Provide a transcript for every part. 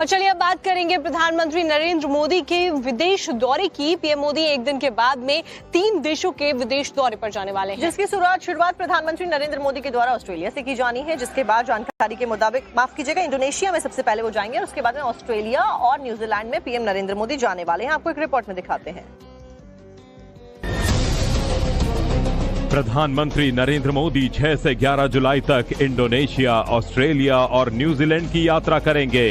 और चलिए अब बात करेंगे प्रधानमंत्री नरेंद्र मोदी के विदेश दौरे की। पीएम मोदी एक दिन के बाद में 3 देशों के विदेश दौरे पर जाने वाले हैं, जिसकी शुरुआत प्रधानमंत्री नरेंद्र मोदी के द्वारा ऑस्ट्रेलिया से की जानी है, जिसके बाद जानकारी के मुताबिक इंडोनेशिया में सबसे पहले वो जाएंगे और उसके बाद में ऑस्ट्रेलिया और न्यूजीलैंड में पीएम नरेंद्र मोदी जाने वाले हैं। आपको एक रिपोर्ट में दिखाते हैं। प्रधानमंत्री नरेंद्र मोदी 6 से 11 जुलाई तक इंडोनेशिया, ऑस्ट्रेलिया और न्यूजीलैंड की यात्रा करेंगे।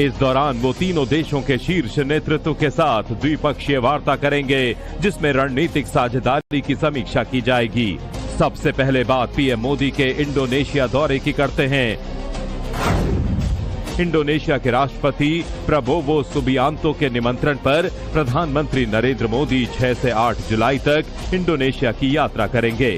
इस दौरान वो तीनों देशों के शीर्ष नेतृत्व के साथ द्विपक्षीय वार्ता करेंगे, जिसमें रणनीतिक साझेदारी की समीक्षा की जाएगी। सबसे पहले बात पीएम मोदी के इंडोनेशिया दौरे की करते हैं। इंडोनेशिया के राष्ट्रपति प्रबोवो सुबियांतो के निमंत्रण पर प्रधानमंत्री नरेंद्र मोदी 6 से 8 जुलाई तक इंडोनेशिया की यात्रा करेंगे।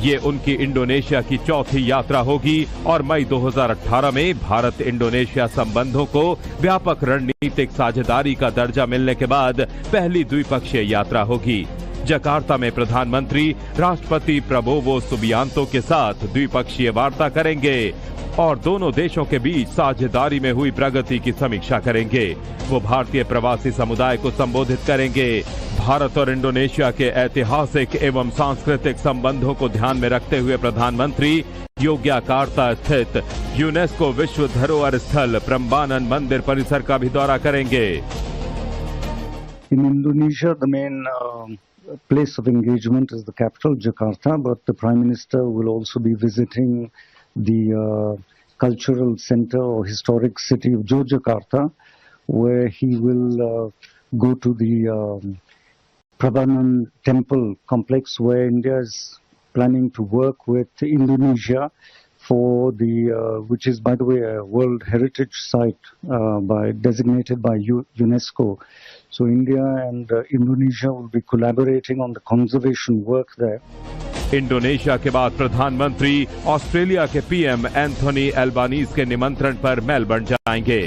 ये उनकी इंडोनेशिया की चौथी यात्रा होगी और मई 2018 में भारत इंडोनेशिया संबंधों को व्यापक रणनीतिक साझेदारी का दर्जा मिलने के बाद पहली द्विपक्षीय यात्रा होगी। जकार्ता में प्रधानमंत्री राष्ट्रपति प्रबोवो सुबियांतो के साथ द्विपक्षीय वार्ता करेंगे और दोनों देशों के बीच साझेदारी में हुई प्रगति की समीक्षा करेंगे। वो भारतीय प्रवासी समुदाय को संबोधित करेंगे। भारत और इंडोनेशिया के ऐतिहासिक एवं सांस्कृतिक संबंधों को ध्यान में रखते हुए प्रधानमंत्री योग्याकार्ता स्थित यूनेस्को विश्व धरोहर स्थल प्रम्बानन मंदिर परिसर का भी दौरा करेंगे। In Indonesia, the main place of engagement is the capital, Jakarta, but the Prime Minister will also be visiting the cultural center or historic city of Yogyakarta, where he will go to the Prambanan temple complex, where India is planning to work with Indonesia for the, which is by the way a World Heritage Site designated by UNESCO. So India and Indonesia will be collaborating on the conservation work there. Indonesia के बाद प्रधानमंत्री Australia के PM Anthony एल्बानीज के निमंत्रण पर Melbourne जाएंगे।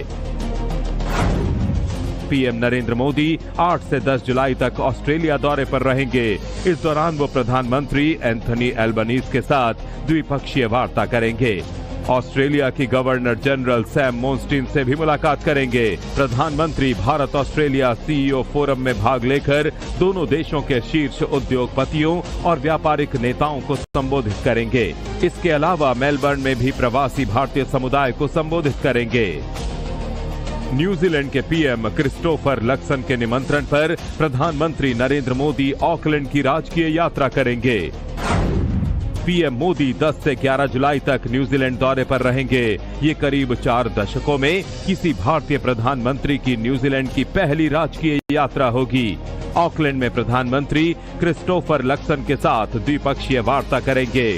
PM Narendra Modi 8 से 10 जुलाई तक ऑस्ट्रेलिया दौरे पर रहेंगे। इस दौरान वो प्रधानमंत्री एंथोनी एल्बानीज के साथ द्विपक्षीय वार्ता करेंगे। ऑस्ट्रेलिया की गवर्नर जनरल सैम मोनस्टीन से भी मुलाकात करेंगे। प्रधानमंत्री भारत ऑस्ट्रेलिया सीईओ फोरम में भाग लेकर दोनों देशों के शीर्ष उद्योगपतियों और व्यापारिक नेताओं को संबोधित करेंगे। इसके अलावा मेलबर्न में भी प्रवासी भारतीय समुदाय को संबोधित करेंगे। न्यूजीलैंड के पीएम क्रिस्टोफर लक्सन के निमंत्रण पर प्रधानमंत्री नरेंद्र मोदी ऑकलैंड की राजकीय यात्रा करेंगे। पीएम मोदी 10 से 11 जुलाई तक न्यूजीलैंड दौरे पर रहेंगे। ये करीब 4 दशकों में किसी भारतीय प्रधानमंत्री की न्यूजीलैंड की पहली राजकीय यात्रा होगी। ऑकलैंड में प्रधानमंत्री क्रिस्टोफर लक्सन के साथ द्विपक्षीय वार्ता करेंगे।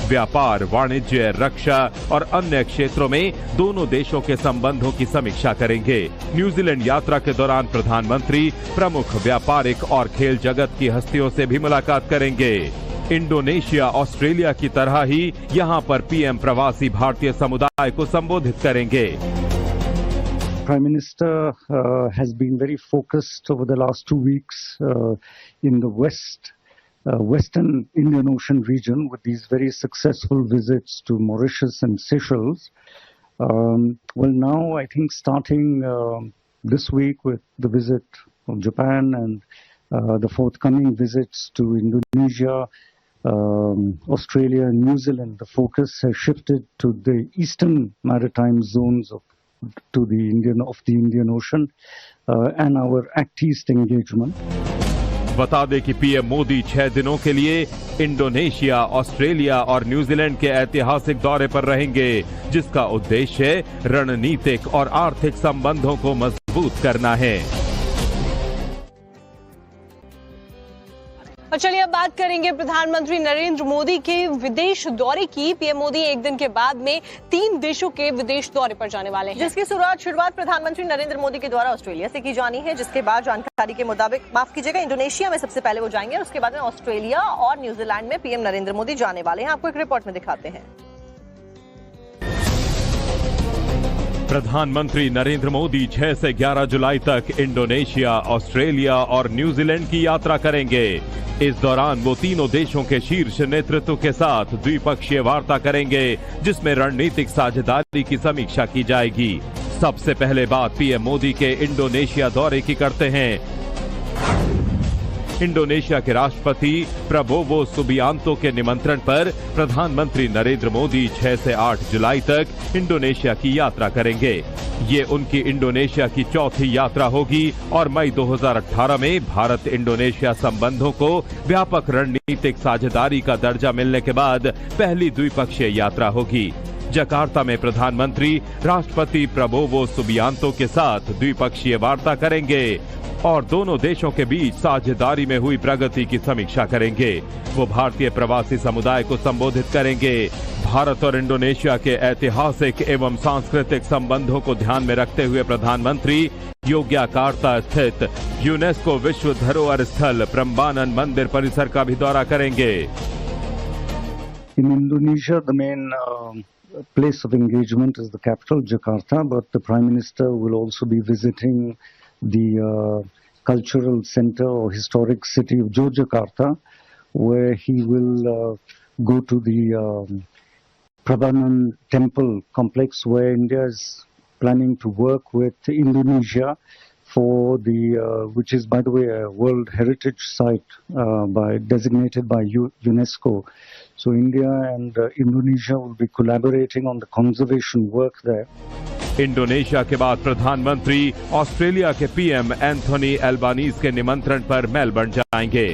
व्यापार, वाणिज्य, रक्षा और अन्य क्षेत्रों में दोनों देशों के संबंधों की समीक्षा करेंगे। न्यूजीलैंड यात्रा के दौरान प्रधानमंत्री प्रमुख व्यापारिक और खेल जगत की हस्तियों से भी मुलाकात करेंगे। इंडोनेशिया, ऑस्ट्रेलिया की तरह ही यहां पर पीएम प्रवासी भारतीय समुदाय को संबोधित करेंगे। Prime Minister has been very focused over the last 2 weeks in the Western Indian Ocean region with these very successful visits to Mauritius and Seychelles. Well, now I think starting this week with the visit of Japan and the forthcoming visits to Indonesia, Australia and New Zealand, the focus has shifted to the eastern maritime zones of the Indian Ocean and our Act East engagement. बता दें कि PM Modi 6 दिनों के लिए Indonesia, Australia और New Zealand के ऐतिहासिक दौरे पर रहेंगे, जिसका उद्देश्य रणनीतिक और आर्थिक संबंधों को मजबूत करना है। और चलिए अब बात करेंगे प्रधानमंत्री नरेंद्र मोदी के विदेश दौरे की। पीएम मोदी एक दिन के बाद में 3 देशों के विदेश दौरे पर जाने वाले हैं, जिसकी शुरुआत प्रधानमंत्री नरेंद्र मोदी के द्वारा ऑस्ट्रेलिया से की जानी है, जिसके बाद जानकारी के मुताबिक इंडोनेशिया में सबसे पहले वो जाएंगे और उसके बाद में ऑस्ट्रेलिया और न्यूजीलैंड में पीएम नरेंद्र मोदी जाने वाले हैं। आपको एक रिपोर्ट में दिखाते हैं। प्रधानमंत्री नरेंद्र मोदी 6 से 11 जुलाई तक इंडोनेशिया, ऑस्ट्रेलिया और न्यूजीलैंड की यात्रा करेंगे। इस दौरान वो तीनों देशों के शीर्ष नेतृत्व के साथ द्विपक्षीय वार्ता करेंगे, जिसमें रणनीतिक साझेदारी की समीक्षा की जाएगी। सबसे पहले बात पीएम मोदी के इंडोनेशिया दौरे की करते हैं। इंडोनेशिया के राष्ट्रपति प्रबोवो सुबियांतो के निमंत्रण पर प्रधानमंत्री नरेंद्र मोदी 6 से 8 जुलाई तक इंडोनेशिया की यात्रा करेंगे। ये उनकी इंडोनेशिया की चौथी यात्रा होगी और मई 2018 में भारत इंडोनेशिया संबंधों को व्यापक रणनीतिक साझेदारी का दर्जा मिलने के बाद पहली द्विपक्षीय यात्रा होगी। जकार्ता में प्रधानमंत्री राष्ट्रपति प्रबोवो सुबियांतो के साथ द्विपक्षीय वार्ता करेंगे और दोनों देशों के बीच साझेदारी में हुई प्रगति की समीक्षा करेंगे। वो भारतीय प्रवासी समुदाय को संबोधित करेंगे। भारत और इंडोनेशिया के ऐतिहासिक एवं सांस्कृतिक संबंधों को ध्यान में रखते हुए प्रधानमंत्री योग्याकार्ता स्थित यूनेस्को विश्व धरोहर स्थल प्रम्बानन मंदिर परिसर का भी दौरा करेंगे। In Indonesia, the main place of engagement is the capital, Jakarta, but the Prime Minister will also be visiting the cultural center or historic city of Yogyakarta, where he will go to the Prambanan temple complex, where India is planning to work with Indonesia for the, which is by the way a World Heritage Site designated by UNESCO. So India and Indonesia will be collaborating on the conservation work there. Indonesia के बाद प्रधानमंत्री Australia के PM Anthony एल्बानीज के निमंत्रण पर Melbourne जाएंगे।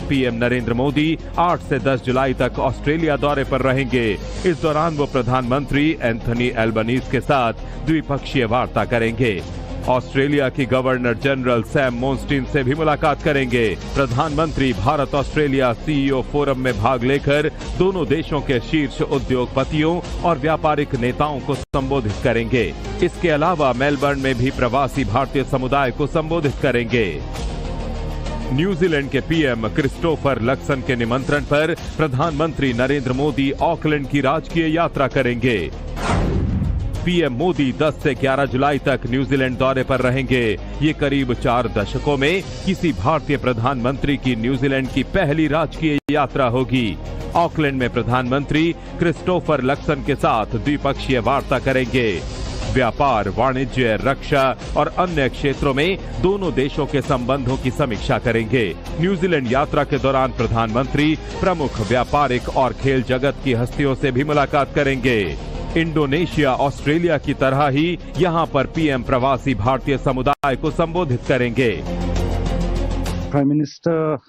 PM Narendra Modi 8 से 10 जुलाई तक ऑस्ट्रेलिया दौरे पर रहेंगे। इस दौरान वो प्रधानमंत्री एंथोनी एल्बानीज के साथ द्विपक्षीय वार्ता करेंगे। ऑस्ट्रेलिया की गवर्नर जनरल सैम मोनस्टीन से भी मुलाकात करेंगे। प्रधानमंत्री भारत ऑस्ट्रेलिया सीईओ फोरम में भाग लेकर दोनों देशों के शीर्ष उद्योगपतियों और व्यापारिक नेताओं को संबोधित करेंगे। इसके अलावा मेलबर्न में भी प्रवासी भारतीय समुदाय को संबोधित करेंगे। न्यूजीलैंड के पीएम क्रिस्टोफर लक्सन के निमंत्रण पर प्रधानमंत्री नरेंद्र मोदी ऑकलैंड की राजकीय यात्रा करेंगे। पीएम मोदी 10 से 11 जुलाई तक न्यूजीलैंड दौरे पर रहेंगे। ये करीब 4 दशकों में किसी भारतीय प्रधानमंत्री की न्यूजीलैंड की पहली राजकीय यात्रा होगी। ऑकलैंड में प्रधानमंत्री क्रिस्टोफर लक्सन के साथ द्विपक्षीय वार्ता करेंगे। व्यापार, वाणिज्य, रक्षा और अन्य क्षेत्रों में दोनों देशों के संबंधों की समीक्षा करेंगे। न्यूजीलैंड यात्रा के दौरान प्रधानमंत्री प्रमुख व्यापारिक और खेल जगत की हस्तियों से भी मुलाकात करेंगे। इंडोनेशिया ऑस्ट्रेलिया की तरह ही यहां पर पीएम प्रवासी भारतीय समुदाय को संबोधित करेंगे। Prime Minister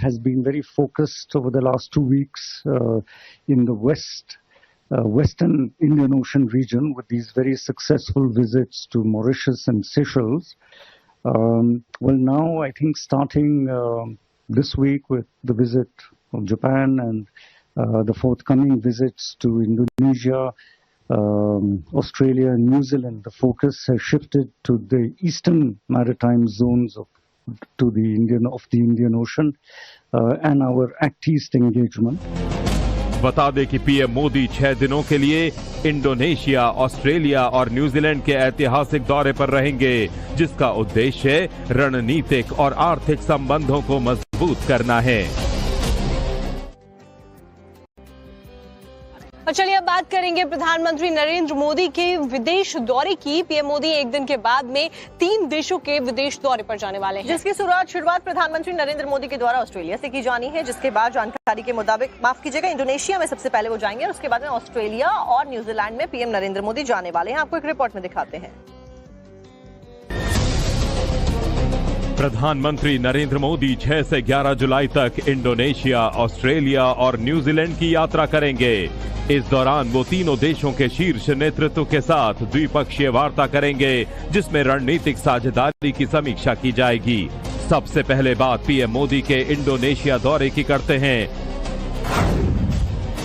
has been very focused over the last 2 weeks in the Western Indian Ocean region with these very successful visits to Mauritius and Seychelles. Well, now I think starting this week with the visit of Japan and the forthcoming visits to Indonesia, Australia and New Zealand, the focus has shifted to the eastern maritime zones of the Indian Ocean and our Act East engagement. बता दें कि PM Modi 6 दिनों के लिए Indonesia, Australia और New Zealand के ऐतिहासिक दौरे पर रहेंगे, जिसका उद्देश्य रणनीतिक और आर्थिक संबंधों को मजबूत करना है। और चलिए अब बात करेंगे प्रधानमंत्री नरेंद्र मोदी के विदेश दौरे की। पीएम मोदी एक दिन के बाद में 3 देशों के विदेश दौरे पर जाने वाले हैं, जिसकी शुरुआत प्रधानमंत्री नरेंद्र मोदी के द्वारा ऑस्ट्रेलिया से की जानी है, जिसके बाद जानकारी के मुताबिक माफ कीजिएगा इंडोनेशिया में सबसे पहले वो जाएंगे और उसके बाद में ऑस्ट्रेलिया और न्यूजीलैंड में पीएम नरेंद्र मोदी जाने वाले हैं। आपको एक रिपोर्ट में दिखाते हैं। प्रधानमंत्री नरेंद्र मोदी 6 से 11 जुलाई तक इंडोनेशिया, ऑस्ट्रेलिया और न्यूजीलैंड की यात्रा करेंगे। इस दौरान वो तीनों देशों के शीर्ष नेतृत्व के साथ द्विपक्षीय वार्ता करेंगे, जिसमें रणनीतिक साझेदारी की समीक्षा की जाएगी। सबसे पहले बात पीएम मोदी के इंडोनेशिया दौरे की करते हैं।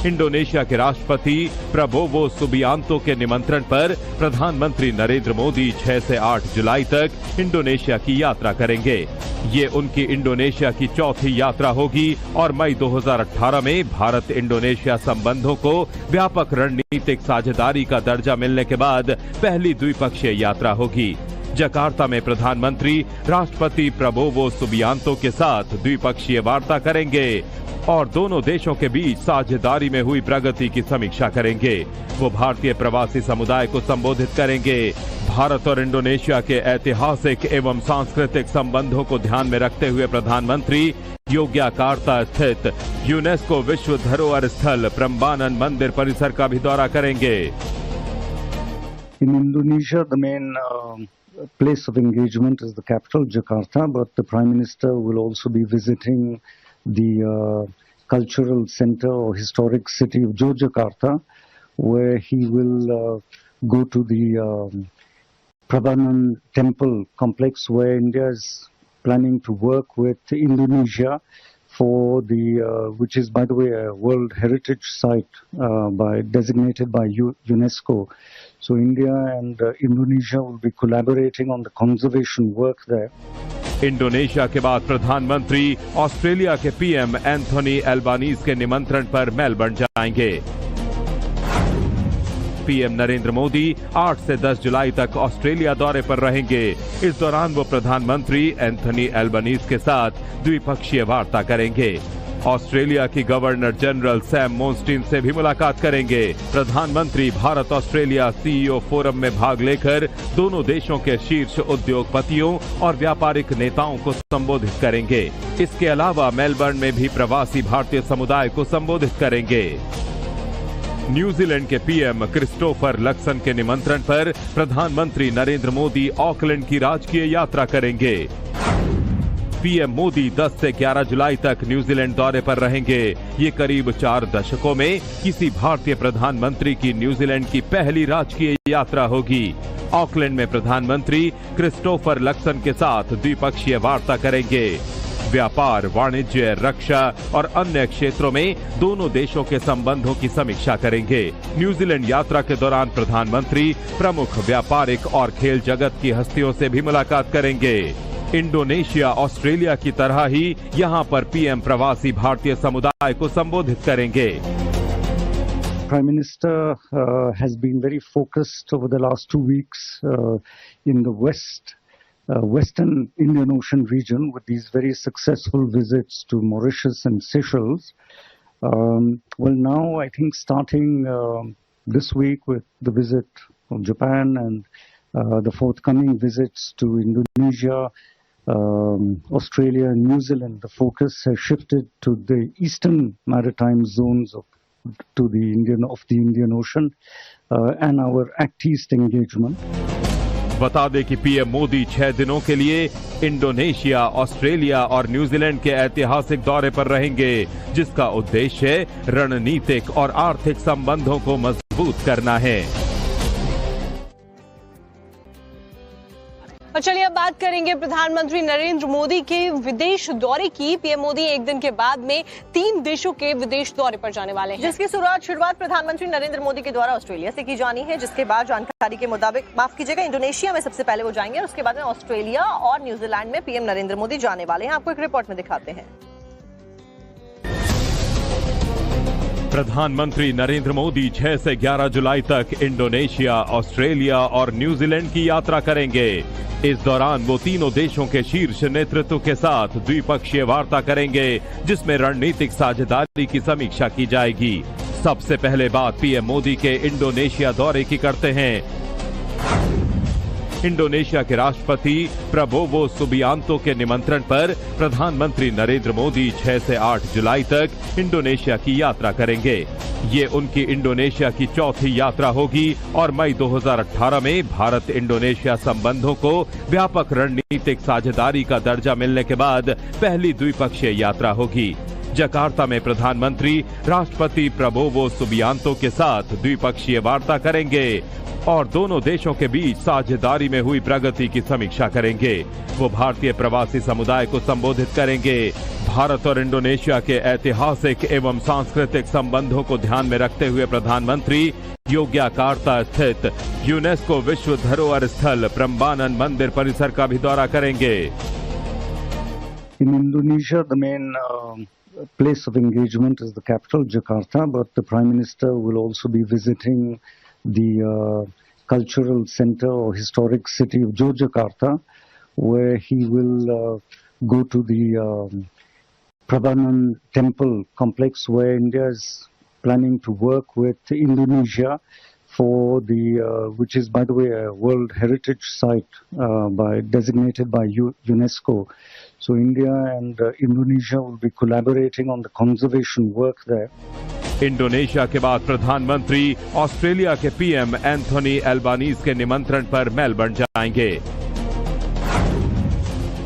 इंडोनेशिया के राष्ट्रपति प्रबोवो सुबियांतो के निमंत्रण पर प्रधानमंत्री नरेंद्र मोदी 6 से 8 जुलाई तक इंडोनेशिया की यात्रा करेंगे। ये उनकी इंडोनेशिया की चौथी यात्रा होगी और मई 2018 में भारत इंडोनेशिया संबंधों को व्यापक रणनीतिक साझेदारी का दर्जा मिलने के बाद पहली द्विपक्षीय यात्रा होगी। जकार्ता में प्रधानमंत्री राष्ट्रपति प्रबोवो सुबियांतो के साथ द्विपक्षीय वार्ता करेंगे और दोनों देशों के बीच साझेदारी में हुई प्रगति की समीक्षा करेंगे। वो भारतीय प्रवासी समुदाय को संबोधित करेंगे। भारत और इंडोनेशिया के ऐतिहासिक एवं सांस्कृतिक संबंधों को ध्यान में रखते हुए प्रधानमंत्री योग्याकार्ता स्थित यूनेस्को विश्व धरोहर स्थल प्रम्बानन मंदिर परिसर का भी दौरा करेंगे। In Indonesia, the main place of engagement is the capital, Jakarta, but the Prime Minister will also be visiting the cultural center or historic city of Yogyakarta, where he will go to the Prambanan temple complex, where India is planning to work with Indonesia for the, which is, by the way, a World Heritage Site designated by UNESCO. So India and Indonesia will be collaborating on the conservation work there. Indonesia के बाद प्रधानमंत्री Australia के PM Anthony एल्बानीज के निमंत्रण पर Melbourne जाएंगे। PM Narendra Modi 8 से 10 जुलाई तक ऑस्ट्रेलिया दौरे पर रहेंगे। इस दौरान वो प्रधानमंत्री एंथोनी एल्बानीज के साथ द्विपक्षीय वार्ता करेंगे। ऑस्ट्रेलिया की गवर्नर जनरल सैम मोनस्टीन से भी मुलाकात करेंगे। प्रधानमंत्री भारत ऑस्ट्रेलिया सीईओ फोरम में भाग लेकर दोनों देशों के शीर्ष उद्योगपतियों और व्यापारिक नेताओं को संबोधित करेंगे। इसके अलावा मेलबर्न में भी प्रवासी भारतीय समुदाय को संबोधित करेंगे। न्यूजीलैंड के पीएम क्रिस्टोफर लक्सन के निमंत्रण पर प्रधानमंत्री नरेंद्र मोदी ऑकलैंड की राजकीय यात्रा करेंगे। पीएम मोदी 10 से 11 जुलाई तक न्यूजीलैंड दौरे पर रहेंगे। ये करीब 4 दशकों में किसी भारतीय प्रधानमंत्री की न्यूजीलैंड की पहली राजकीय यात्रा होगी। ऑकलैंड में प्रधानमंत्री क्रिस्टोफर लक्सन के साथ द्विपक्षीय वार्ता करेंगे। व्यापार, वाणिज्य, रक्षा और अन्य क्षेत्रों में दोनों देशों के संबंधों की समीक्षा करेंगे। न्यूजीलैंड यात्रा के दौरान प्रधानमंत्री प्रमुख व्यापारिक और खेल जगत की हस्तियों से भी मुलाकात करेंगे। इंडोनेशिया ऑस्ट्रेलिया की तरह ही यहां पर पीएम प्रवासी भारतीय समुदाय को संबोधित करेंगे। Prime Minister has been very focused over the last 2 weeks in the Western Indian Ocean region with these very successful visits to Mauritius and Seychelles. Well, now I think starting this week with the visit of Japan and the forthcoming visits to Indonesia, Australia and New Zealand, the focus has shifted to the eastern maritime zones of the Indian Ocean and our Act East engagement. बता दें कि PM Modi 6 दिनों के लिए Indonesia, Australia और New Zealand के ऐतिहासिक दौरे पर रहेंगे, जिसका उद्देश्य रणनीतिक और आर्थिक संबंधों को मजबूत करना है। और चलिए अब बात करेंगे प्रधानमंत्री नरेंद्र मोदी के विदेश दौरे की। पीएम मोदी एक दिन के बाद में 3 देशों के विदेश दौरे पर जाने वाले हैं, जिसकी शुरुआत प्रधानमंत्री नरेंद्र मोदी के द्वारा ऑस्ट्रेलिया से की जानी है, जिसके बाद जानकारी के मुताबिक, माफ कीजिएगा, इंडोनेशिया में सबसे पहले वो जाएंगे और उसके बाद में ऑस्ट्रेलिया और न्यूजीलैंड में पीएम नरेंद्र मोदी जाने वाले हैं। आपको एक रिपोर्ट में दिखाते हैं। प्रधानमंत्री नरेंद्र मोदी 6 से 11 जुलाई तक इंडोनेशिया, ऑस्ट्रेलिया और न्यूजीलैंड की यात्रा करेंगे। इस दौरान वो तीनों देशों के शीर्ष नेतृत्व के साथ द्विपक्षीय वार्ता करेंगे, जिसमें रणनीतिक साझेदारी की समीक्षा की जाएगी। सबसे पहले बात पीएम मोदी के इंडोनेशिया दौरे की करते हैं। इंडोनेशिया के राष्ट्रपति प्रबोवो सुबियांतो के निमंत्रण पर प्रधानमंत्री नरेंद्र मोदी 6 से 8 जुलाई तक इंडोनेशिया की यात्रा करेंगे। ये उनकी इंडोनेशिया की चौथी यात्रा होगी और मई 2018 में भारत इंडोनेशिया संबंधों को व्यापक रणनीतिक साझेदारी का दर्जा मिलने के बाद पहली द्विपक्षीय यात्रा होगी। जकार्ता में प्रधानमंत्री राष्ट्रपति प्रबोवो सुबियांतो के साथ द्विपक्षीय वार्ता करेंगे और दोनों देशों के बीच साझेदारी में हुई प्रगति की समीक्षा करेंगे। वो भारतीय प्रवासी समुदाय को संबोधित करेंगे। भारत और इंडोनेशिया के ऐतिहासिक एवं सांस्कृतिक संबंधों को ध्यान में रखते हुए प्रधानमंत्री योग्याकार्ता स्थित यूनेस्को विश्व धरोहर स्थल प्रम्बानन मंदिर परिसर का भी दौरा करेंगे। In Indonesia, the main place of engagement is the capital, Jakarta, but the Prime Minister will also be visiting the cultural center or historic city of Yogyakarta, where he will go to the Prambanan Temple complex, where India is planning to work with Indonesia for the, which is, by the way, a World Heritage Site designated by UNESCO. So India and Indonesia will be collaborating on the conservation work there. Indonesia के बाद प्रधानमंत्री Australia के PM Anthony एल्बानीज के निमंत्रण पर Melbourne जाएंगे।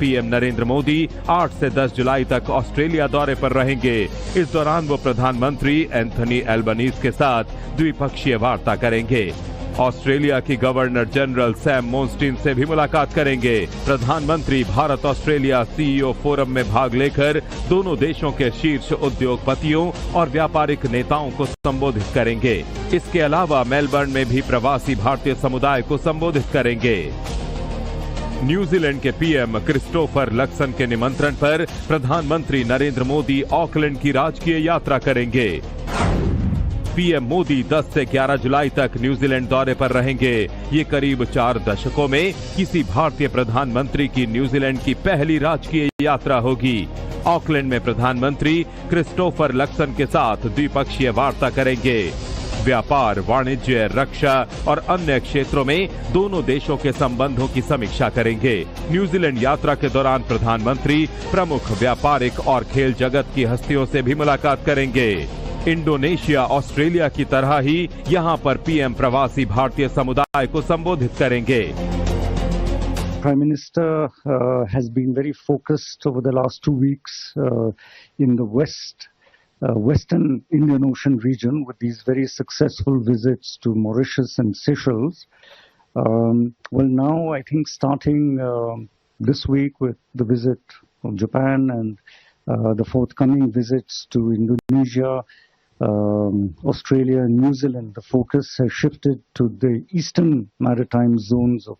PM Narendra Modi 8 से 10 जुलाई तक ऑस्ट्रेलिया दौरे पर रहेंगे। इस दौरान वो प्रधानमंत्री एंथोनी एल्बानीज के साथ द्विपक्षीय वार्ता करेंगे। ऑस्ट्रेलिया की गवर्नर जनरल सैम मोनस्टीन से भी मुलाकात करेंगे। प्रधानमंत्री भारत ऑस्ट्रेलिया सीईओ फोरम में भाग लेकर दोनों देशों के शीर्ष उद्योगपतियों और व्यापारिक नेताओं को संबोधित करेंगे। इसके अलावा मेलबर्न में भी प्रवासी भारतीय समुदाय को संबोधित करेंगे। न्यूजीलैंड के पीएम क्रिस्टोफर लक्सन के निमंत्रण पर प्रधानमंत्री नरेंद्र मोदी ऑकलैंड की राजकीय यात्रा करेंगे। पीएम मोदी 10 से 11 जुलाई तक न्यूजीलैंड दौरे पर रहेंगे। ये करीब 4 दशकों में किसी भारतीय प्रधानमंत्री की न्यूजीलैंड की पहली राजकीय यात्रा होगी। ऑकलैंड में प्रधानमंत्री क्रिस्टोफर लक्सन के साथ द्विपक्षीय वार्ता करेंगे। व्यापार, वाणिज्य, रक्षा और अन्य क्षेत्रों में दोनों देशों के संबंधों की समीक्षा करेंगे। न्यूजीलैंड यात्रा के दौरान प्रधानमंत्री प्रमुख व्यापारिक और खेल जगत की हस्तियों से भी मुलाकात करेंगे। इंडोनेशिया ऑस्ट्रेलिया की तरह ही यहां पर पीएम प्रवासी भारतीय समुदाय को संबोधित करेंगे। Prime Minister has been very focused over the last 2 weeks in the Western Indian Ocean region with these very successful visits to Mauritius and Seychelles. Well, now I think starting this week with the visit of Japan and the forthcoming visits to Indonesia, Australia and New Zealand, the focus has shifted to the eastern maritime zones of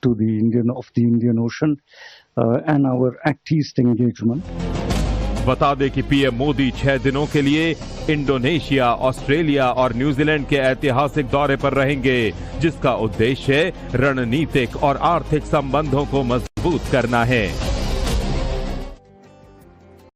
the Indian Ocean and our Act East engagement. बता दें कि PM Modi 6 दिनों के लिए Indonesia, Australia और New Zealand के ऐतिहासिक दौरे पर रहेंगे, जिसका उद्देश्य रणनीतिक और आर्थिक संबंधों को मजबूत करना है।